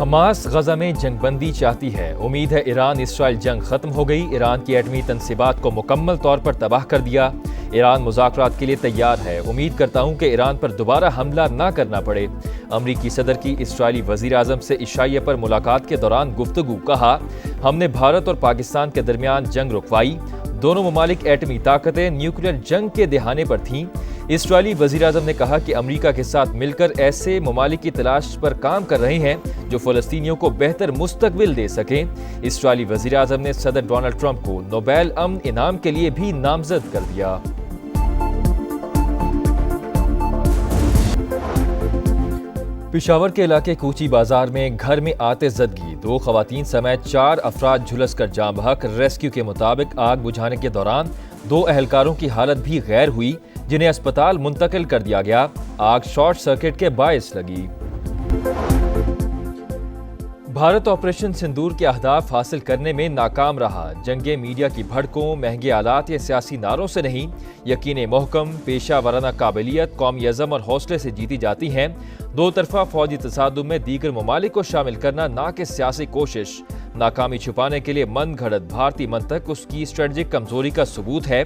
Hamas Gaza میں جنگ بندی چاہتی ہے۔ امید ہے ایران اسرائیل جنگ ختم ہو گئی۔ ایران کی ایٹمی تنصیبات کو مکمل طور پر تباہ کر دیا۔ ایران مذاکرات کے لیے تیار ہے۔ امید کرتا ہوں کہ ایران پر دوبارہ حملہ نہ کرنا پڑے۔ امریکی صدر کی اسرائیلی وزیر اعظم سے عشائیہ پر ملاقات کے دوران گفتگو۔ کہا، ہم نے بھارت اور پاکستان کے درمیان جنگ رکوائی۔ دونوں ممالک ایٹمی طاقتیں نیوکلیئر جنگ کے دہانے پر تھیں۔ اسرائیلی وزیر اعظم نے کہا کہ امریکہ کے ساتھ مل کر ایسے ممالک کی تلاش پر کام کر رہے ہیں جو فلسطینیوں کو بہتر مستقبل دے سکیں۔ اسرائیلی وزیر اعظم نے صدر ڈونلڈ ٹرمپ کو نوبیل امن انعام کے لیے بھی نامزد کر دیا۔ پشاور کے علاقے کوچی بازار میں گھر میں آتے زدگی، 2 خواتین سمیت 4 افراد جھلس کر جاں بحق۔ ریسکیو کے مطابق آگ بجھانے کے دوران 2 اہلکاروں کی حالت بھی غیر ہوئی جنہیں اسپتال منتقل کر دیا گیا۔ آگ شارٹ سرکٹ کے باعث لگی۔ بھارت آپریشن سندور کے اہداف حاصل کرنے میں ناکام رہا۔ جنگیں میڈیا کی بھڑکوں، مہنگے آلات یا سیاسی نعروں سے نہیں، یقین محکم، پیشہ ورانہ قابلیت، قومی عزم اور حوصلے سے جیتی جاتی ہیں۔ 2 طرفہ فوجی تصادم میں دیگر ممالک کو شامل کرنا نہ کہ سیاسی کوشش۔ ناکامی چھپانے کے لیے من گھڑت بھارتی منطق اس کی اسٹریٹجک کمزوری کا ثبوت ہے۔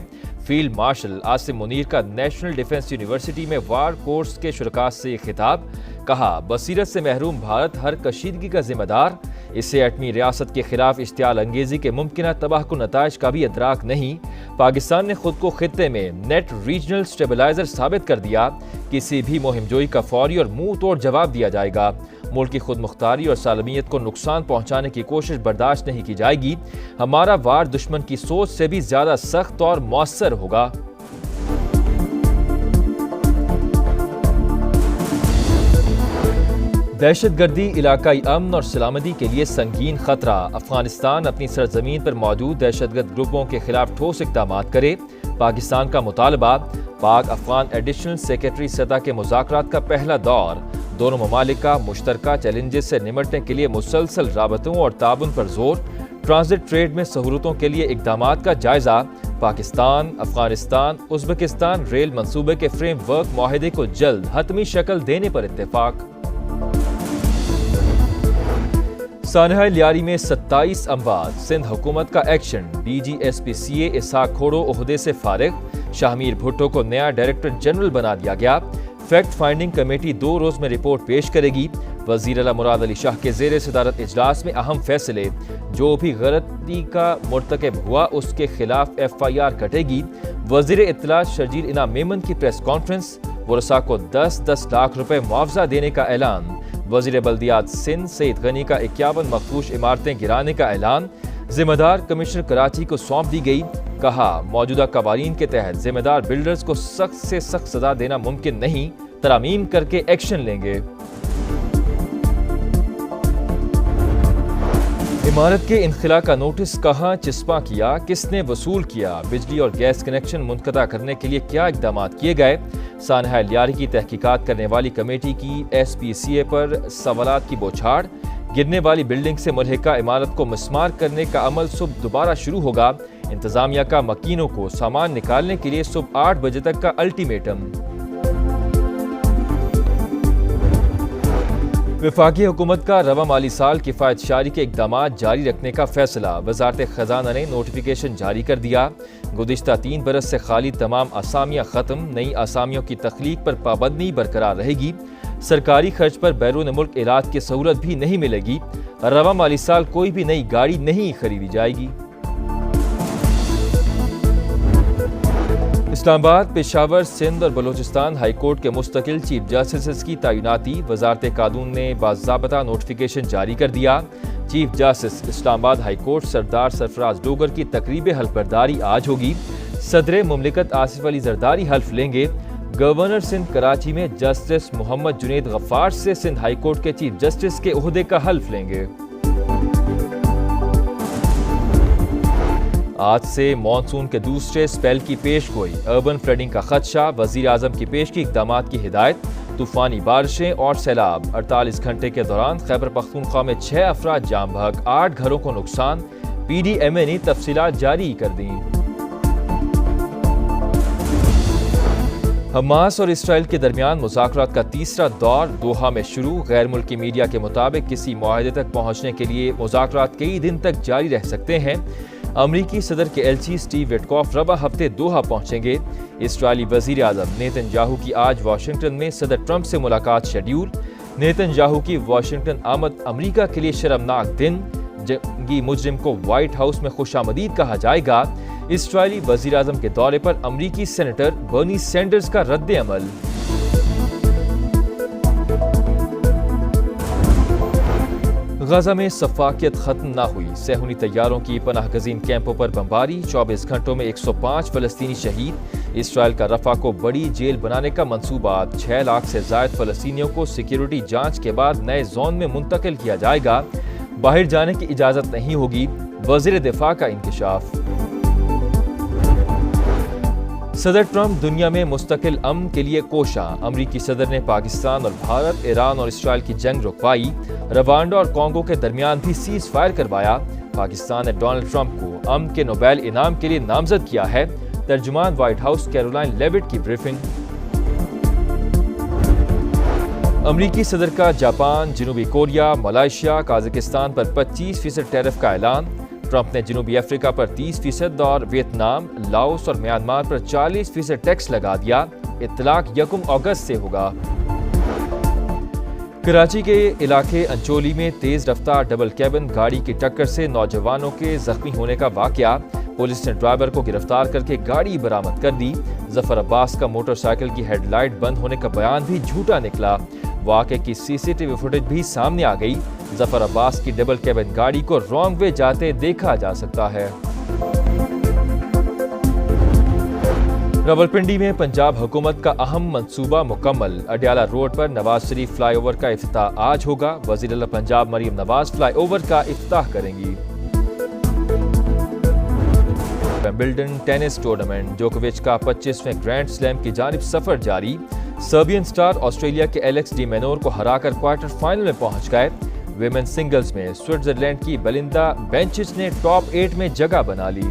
فیلڈ مارشل عاصم منیر کا نیشنل ڈیفنس یونیورسٹی میں وار کورس کے شرکاء سے خطاب۔ کہا، بصیرت سے محروم بھارت ہر کشیدگی کا ذمہ دار۔ اسے ایٹمی ریاست کے خلاف اشتعال انگیزی کے ممکنہ تباہ کن نتائج کا بھی ادراک نہیں۔ پاکستان نے خود کو خطے میں نیٹ ریجنل سٹیبلائزر ثابت کر دیا۔ کسی بھی مہم جوئی کا فوری اور منہ توڑ جواب دیا جائے گا۔ ملک کی خود مختاری اور سالمیت کو نقصان پہنچانے کی کوشش برداشت نہیں کی جائے گی۔ ہمارا وار دشمن کی سوچ سے بھی زیادہ سخت اور مؤثر ہوگا۔ دہشت گردی علاقائی امن اور سلامتی کے لیے سنگین خطرہ۔ افغانستان اپنی سرزمین پر موجود دہشت گرد گروپوں کے خلاف ٹھوس اقدامات کرے۔ پاکستان کا مطالبہ۔ پاک افغان ایڈیشنل سیکریٹری سطح کے مذاکرات کا پہلا دور۔ دونوں ممالک کا مشترکہ چیلنجز سے نمٹنے کے لیے مسلسل رابطوں اور تعاون پر زور۔ ٹرانزٹ ٹریڈ میں سہولتوں کے لیے اقدامات کا جائزہ۔ پاکستان، افغانستان، ازبکستان ریل منصوبے کے فریم ورک معاہدے کو جلد حتمی شکل دینے پر اتفاق۔ سانحہ لیاری میں 27 اموات، سندھ حکومت کا action. D G S P C A Ishaq Khoro عہدے سے فارغ۔ شاہمیر بھٹو کو نیا ڈائریکٹر جنرل بنا دیا گیا۔ فیکٹ فائنڈنگ کمیٹی 2 روز میں رپورٹ پیش کرے گی۔ وزیر اعلیٰ مراد علی شاہ کے زیر صدارت اجلاس میں اہم فیصلے۔ جو بھی غلطی کا مرتکب ہوا اس کے خلاف FIR کٹے گی۔ وزیر اطلاعات شرجیل انعام میمن کی پریس کانفرنس۔ ورثاء کو 10 لاکھ روپے معاوضہ دینے کا اعلان۔ وزیر بلدیات سندھ سعید غنی کا 51 مفروش عمارتیں گرانے کا اعلان۔ ذمہ دار کمشنر کراچی کو سونپ دی گئی۔ کہا، موجودہ قوانین کے تحت ذمہ دار بلڈرز کو سخت سے سخت سزا دینا ممکن نہیں، ترامیم کر کے ایکشن لیں گے۔ عمارت کے انخلاء کا نوٹس کہاں چسپاں کیا، کس نے وصول کیا، بجلی اور گیس کنیکشن منقطع کرنے کے لیے کیا اقدامات کیے گئے۔ سانحہ لیاری کی تحقیقات کرنے والی کمیٹی کی SPCA پر سوالات کی بوچھاڑ۔ گرنے والی بلڈنگ سے ملحقہ عمارت کو مسمار کرنے کا عمل صبح دوبارہ شروع ہوگا۔ انتظامیہ کا مکینوں کو سامان نکالنے کے لیے صبح 8 بجے تک کا الٹیمیٹم۔ وفاقی حکومت کا رواں مالی سال کفایت شعاری کے اقدامات جاری رکھنے کا فیصلہ۔ وزارت خزانہ نے نوٹیفیکیشن جاری کر دیا۔ گزشتہ 3 برس سے خالی تمام اسامیاں ختم، نئی اسامیوں کی تخلیق پر پابندی برقرار رہے گی۔ سرکاری خرچ پر بیرون ملک علاج کی سہولت بھی نہیں ملے گی۔ رواں مالی سال کوئی بھی نئی گاڑی نہیں خریدی جائے گی۔ اسلام آباد، پشاور، سندھ اور بلوچستان ہائی کورٹ کے مستقل چیف جسٹسز کی تعیناتی۔ وزارت قانون نے باضابطہ نوٹیفیکیشن جاری کر دیا۔ چیف جسٹس اسلام آباد ہائی کورٹ سردار سرفراز ڈوگر کی تقریب حلف برداری آج ہوگی۔ صدر مملکت آصف علی زرداری حلف لیں گے۔ گورنر سندھ کراچی میں جسٹس محمد جنید غفار سے سندھ ہائی کورٹ کے چیف جسٹس کے عہدے کا حلف لیں گے۔ آج سے مانسون کے دوسرے سپیل کی پیش گوئی۔ اربن فلڈنگ کا خدشہ، وزیر اعظم کی پیشگی اقدامات کی ہدایت۔ طوفانی بارشیں اور سیلاب۔ 48 گھنٹے کے دوران خیبر پختونخوا میں 6 افراد جاں بحق، 8 گھروں کو نقصان۔ PDMA نے تفصیلات جاری کر دیں۔ حماس اور اسرائیل کے درمیان مذاکرات کا تیسرا دور دوحہ میں شروع۔ غیر ملکی میڈیا کے مطابق کسی معاہدے تک پہنچنے کے لیے مذاکرات کئی دن تک جاری رہ سکتے ہیں۔ امریکی صدر کے ایلچی سٹیو وٹکوف رواں ہفتے دوحہ پہنچیں گے۔ اسرائیلی وزیر اعظم نیتن یاہو کی آج واشنگٹن میں صدر ٹرمپ سے ملاقات شیڈیول۔ نیتن یاہو کی واشنگٹن آمد امریکہ کے لیے شرمناک دن، جنگی مجرم کو وائٹ ہاؤس میں خوش آمدید کہا جائے گا۔ اسرائیلی وزیر اعظم کے دورے پر امریکی سینیٹر برنی سینڈرز کا رد عمل۔ غزہ میں سفاکیت ختم نہ ہوئی، صہیونی طیاروں کی پناہ گزین کیمپوں پر بمباری، 24 گھنٹوں میں 105 فلسطینی شہید۔ اسرائیل کا رفح کو بڑی جیل بنانے کا منصوبہ، 6 لاکھ سے زائد فلسطینیوں کو سیکیورٹی جانچ کے بعد نئے زون میں منتقل کیا جائے گا، باہر جانے کی اجازت نہیں ہوگی، وزیر دفاع کا انکشاف۔ صدر ٹرمپ دنیا میں مستقل امن کے لیے کوشاں، امریکی صدر نے پاکستان اور بھارت، ایران اور اسرائیل کی جنگ رکوائی، روانڈا اور کانگو کے درمیان بھی سیز فائر کروایا۔ پاکستان نے ڈونلڈ ٹرمپ کو امن کے نوبیل انعام کے لیے نامزد کیا ہے، ترجمان وائٹ ہاؤس کیرولائن لیوٹ کی بریفنگ۔ امریکی صدر کا جاپان، جنوبی کوریا، ملائیشیا، قازقستان پر 25% ٹیرف کا اعلان۔ ٹرمپ نے جنوبی افریقہ پر 30% اور ویتنام، لاؤس اور میانمار پر 40% ٹیکس لگا دیا۔ اطلاق 1 اگست سے ہوگا۔ کراچی کے علاقے انچولی میں تیز رفتار ڈبل کیبن گاڑی کی ٹکر سے نوجوانوں کے زخمی ہونے کا واقعہ، پولیس نے ڈرائیور کو گرفتار کر کے گاڑی برآمد کر دی۔ ظفر عباس کا موٹر سائیکل کی ہیڈ لائٹ بند ہونے کا بیان بھی جھوٹا نکلا۔ واقعے کی CCTV فوٹیج بھی سامنے آ گئی۔ ظفر عباس کی ڈبل کیبن گاڑی کو رانگ وے جاتے دیکھا جا سکتا ہے۔ راولپنڈی میں پنجاب حکومت کا اہم منصوبہ مکمل، اڈیالہ روڈ پر نواز شریف فلائی اوور کا افتتاح آج ہوگا۔ وزیر اعلیٰ پنجاب مریم نواز فلائی اوور کا افتتاح کریں گی۔ ومبلڈن ٹینس ٹورنامنٹ، جوکووچ کا 25ویں گرینڈ سلیم کی جانب سفر جاری۔ سربین سٹار آسٹریلیا کے ایلیکس ڈی مینور کو ہرا کر کوارٹر فائنل میں پہنچ گئے۔ ویمن سنگلز میں سوئٹزرلینڈ کی بلندا بینچچ نے ٹاپ 8 میں جگہ بنا لی۔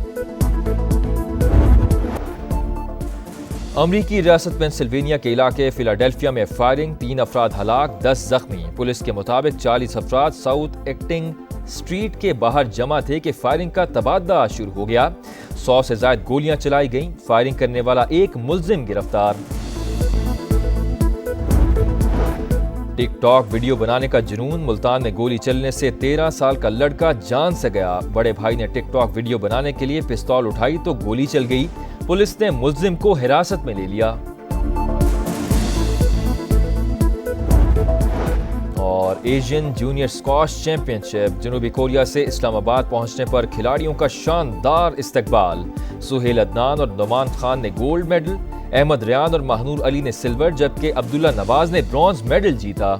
امریکی ریاست پینسلوینیا کے علاقے فلاڈیلفیا میں فائرنگ، 3 افراد ہلاک، 10 زخمی۔ پولیس کے مطابق 40 افراد ساؤتھ ایکٹنگ سٹریٹ کے باہر جمع تھے کہ فائرنگ کا تبادلہ شروع ہو گیا۔ 100 سے زائد گولیاں چلائی گئیں، فائرنگ کرنے والا ایک ملزم گرفتار۔ ٹک ٹاک ویڈیو بنانے کا جنون، ملتان میں گولی چلنے سے 13 سال کا لڑکا جان سے گیا۔ بڑے بھائی نے ٹک ٹاک ویڈیو بنانے کے لیے پستول اٹھائی تو گولی چل گئی، پولیس نے ملزم کو حراست میں لے لیا۔ اور ایشین جونیئر اسکواش چیمپئن شپ، جنوبی کوریا سے اسلام آباد پہنچنے پر کھلاڑیوں کا شاندار استقبال۔ سہیل عدنان اور نعمان خان نے گولڈ میڈل، احمد ریان اور ماہنور علی نے سلور، جبکہ عبداللہ نواز نے برونز میڈل جیتا۔